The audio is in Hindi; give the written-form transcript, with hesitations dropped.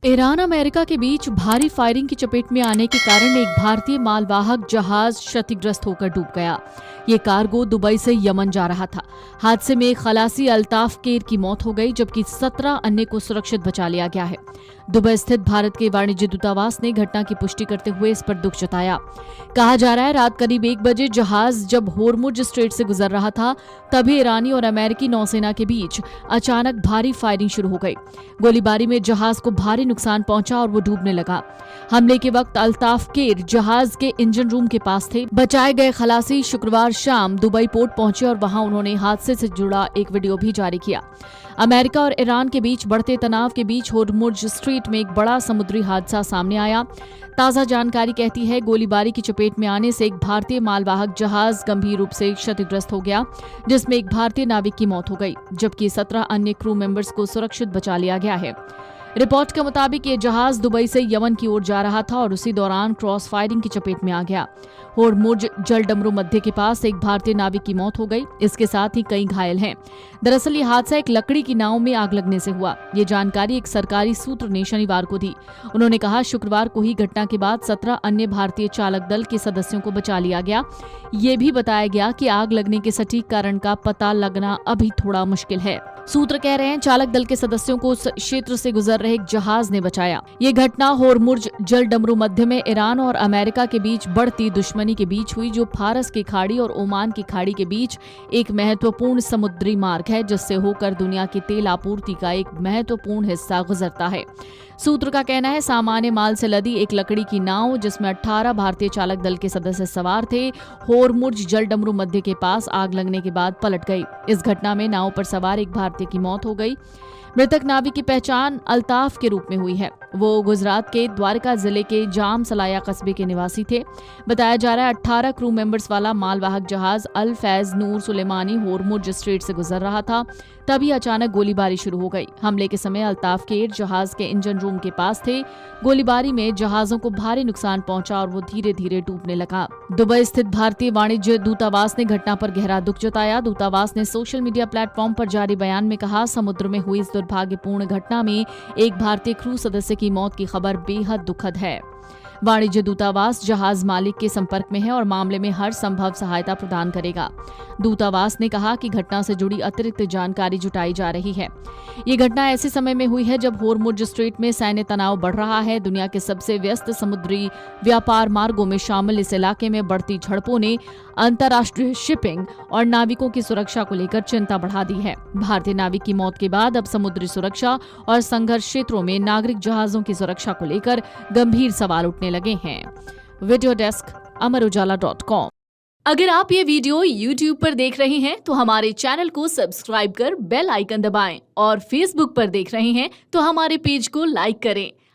ईरान अमेरिका के बीच भारी फायरिंग की चपेट में आने के कारण एक भारतीय मालवाहक जहाज क्षतिग्रस्त होकर डूब गया। ये कार्गो दुबई से यमन जा रहा था। हादसे में खलासी अल्ताफ केर की मौत हो गई, जबकि 17 अन्य को सुरक्षित बचा लिया गया है। दुबई स्थित भारत के वाणिज्य दूतावास ने घटना की पुष्टि करते हुए इस पर दुख जताया। कहा जा रहा है रात करीब 1 बजे जहाज जब होर्मुज स्ट्रेट से गुजर रहा था, तभी ईरानी और अमेरिकी नौसेना के बीच अचानक भारी फायरिंग शुरू हो गई। गोलीबारी में जहाज को भारी नुकसान पहुंचा और वो डूबने लगा। हमले के वक्त अल्ताफ केर जहाज के इंजन रूम के पास थे। बचाए गए खलासी शुक्रवार शाम दुबई पोर्ट पहुंचे और वहां उन्होंने हादसे से जुड़ा एक वीडियो भी जारी किया। अमेरिका और ईरान के बीच बढ़ते तनाव के बीच होर्मुज स्ट्रेट में एक बड़ा समुद्री हादसा सामने आया। ताजा जानकारी कहती है गोलीबारी की चपेट में आने से एक भारतीय मालवाहक जहाज गंभीर रूप से क्षतिग्रस्त हो गया, जिसमें एक भारतीय नाविक की मौत हो गई, जबकि 17 अन्य क्रू मेंबर्स को सुरक्षित बचा लिया गया है। रिपोर्ट के मुताबिक ये जहाज दुबई से यमन की ओर जा रहा था और उसी दौरान क्रॉस फायरिंग की चपेट में आ गया। होर्मुज जलडमरू मध्य के पास एक भारतीय नाविक की मौत हो गई। इसके साथ ही कई घायल हैं। दरअसल ये हादसा एक लकड़ी की नाव में आग लगने से हुआ। ये जानकारी एक सरकारी सूत्र ने शनिवार को दी। उन्होंने कहा शुक्रवार को ही घटना के बाद 17 अन्य भारतीय चालक दल के सदस्यों को बचा लिया गया। ये भी बताया गया कि आग लगने के सटीक कारण का पता लगना अभी थोड़ा मुश्किल है। सूत्र कह रहे हैं चालक दल के सदस्यों को उस क्षेत्र से गुजर रहे एक जहाज ने बचाया। ये घटना होर्मुज जलडमरू मध्य में ईरान और अमेरिका के बीच बढ़ती दुश्मनी के बीच हुई, जो फारस की खाड़ी और ओमान की खाड़ी के बीच एक महत्वपूर्ण समुद्री मार्ग है, जिससे होकर दुनिया की तेल आपूर्ति का एक महत्वपूर्ण हिस्सा गुजरता है। सूत्र का कहना है सामान्य माल से लदी एक लकड़ी की नाव, जिसमें 18 भारतीय चालक दल के सदस्य सवार थे, होर्मुज जलडमरू मध्य के पास आग लगने के बाद पलट गई। इस घटना में नाव पर सवार एक भारतीय की मौत हो गई। मृतक नाविक की पहचान अल्ताफ के रूप में हुई है। वो गुजरात के द्वारका जिले के जाम सलाया कस्बे के निवासी थे। बताया जा रहा है 18 क्रू मेंबर्स वाला मालवाहक जहाज अल फैज नूर सुलेमानी होर्मुज स्ट्रेट से गुजर रहा था, तभी अचानक गोलीबारी शुरू हो गई। हमले के समय अल्ताफ केर जहाज के इंजन रूम के पास थे। गोलीबारी में जहाजों को भारी नुकसान पहुंचा और वो धीरे धीरे डूबने लगा। दुबई स्थित भारतीय वाणिज्य दूतावास ने घटना पर गहरा दुख जताया। दूतावास ने सोशल मीडिया प्लेटफॉर्म पर जारी बयान में कहा समुद्र में हुई इस दुर्भाग्यपूर्ण घटना में एक भारतीय क्रू सदस्य की मौत की खबर बेहद दुखद है। वाणिज्य दूतावास जहाज मालिक के संपर्क में है और मामले में हर संभव सहायता प्रदान करेगा। दूतावास ने कहा कि घटना से जुड़ी अतिरिक्त जानकारी जुटाई जा रही है। ये घटना ऐसे समय में हुई है जब होर्मुज स्ट्रेट में सैन्य तनाव बढ़ रहा है। दुनिया के सबसे व्यस्त समुद्री व्यापार मार्गों में शामिल इस इलाके में बढ़ती झड़पों ने अंतर्राष्ट्रीय शिपिंग और नाविकों की सुरक्षा को लेकर चिंता बढ़ा दी है। भारतीय नाविक की मौत के बाद अब समुद्री सुरक्षा और संघर्ष क्षेत्रों में नागरिक जहाजों की सुरक्षा को लेकर गंभीर सवाल उठने लगे हैं। वीडियो डेस्क अमरउजाला.com। अगर आप ये वीडियो YouTube पर देख रहे हैं तो हमारे चैनल को सब्सक्राइब कर बेल आइकन दबाएं और Facebook पर देख रहे हैं तो हमारे पेज को लाइक करें।